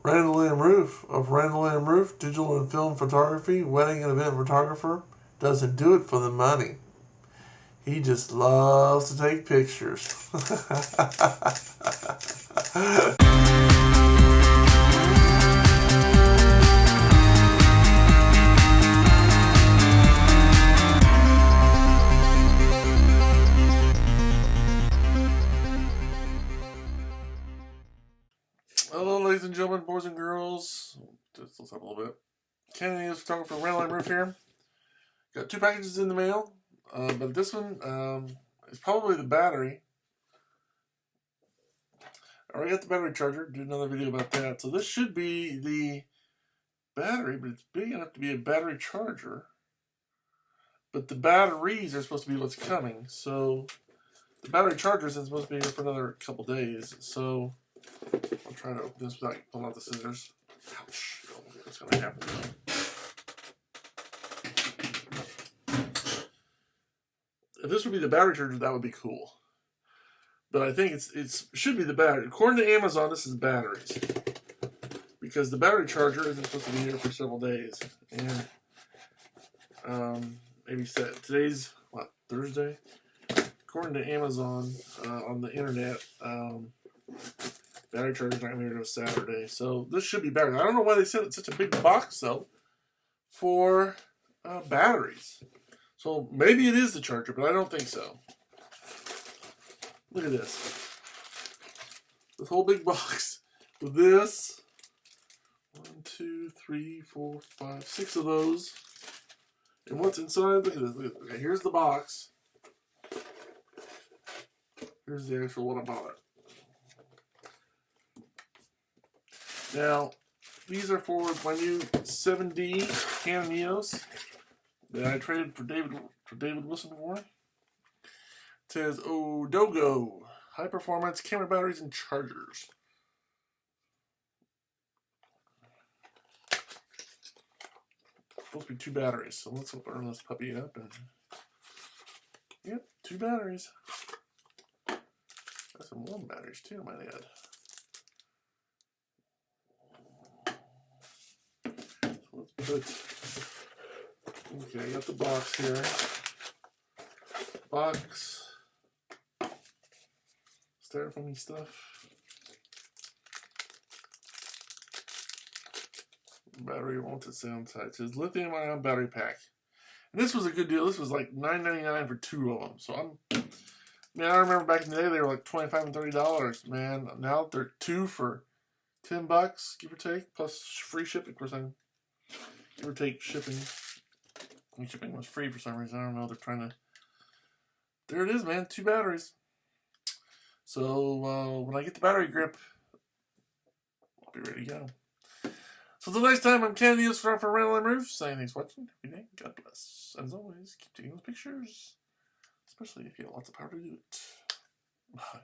Randall M. Rueff of Randall M. Rueff, digital and film photography, wedding and event photographer, doesn't do it for the money. He just loves to take pictures. Hello, ladies and gentlemen, boys and girls. Let's up a little bit. Canon EOS photographer Randall M here. Got 2 packages in the mail, but this one is probably the battery. I already got the battery charger. Did another video about that. So this should be the battery, but it's big enough to be a battery charger. But the batteries are supposed to be what's coming. So the battery charger isn't supposed to be here for another couple days. So I'll try to open this without pulling out the scissors. Ouch. What's going to happen? If this would be the battery charger, that would be cool. But I think it should be the battery. According to Amazon, this is batteries. Because the battery charger isn't supposed to be here for several days. And maybe today's, what, Thursday? According to Amazon on the internet, battery charger's not going to be here until Saturday. So this should be batteries. I don't know why they sent such a big box, though, for batteries. So maybe it is the charger, but I don't think so. Look at this. This whole big box with this. 1, 2, 3, 4, 5, 6 of those. And what's inside? Look at this. Look at this. Okay, here's the box. Here's the actual one I bought. Now, these are for my new 7D Canon EOS that I traded for David Wilson for. It says Odogo, high performance camera batteries and chargers. Supposed to be 2 batteries, so let's open this puppy up and yep, 2 batteries. Got some warm batteries too, I might add. So let's put, okay, I got the box here. Box. Styrofoam stuff. Battery wants it sound tight. It says lithium ion battery pack. And this was a good deal. This was like $9.99 for 2 of them. So man, I remember back in the day they were like $25 and $30. Man, now they're 2 for $10, give or take, plus free shipping. Of course, I give or take shipping. And shipping was free for some reason. I don't know. They're trying to. There it is, man. 2 batteries. So when I get the battery grip, I'll be ready to go. So until next time, I'm Canon EOS for Randall M. saying thanks for watching. Every day, God bless. As always, keep taking those pictures, especially if you have lots of power to do it. Bye.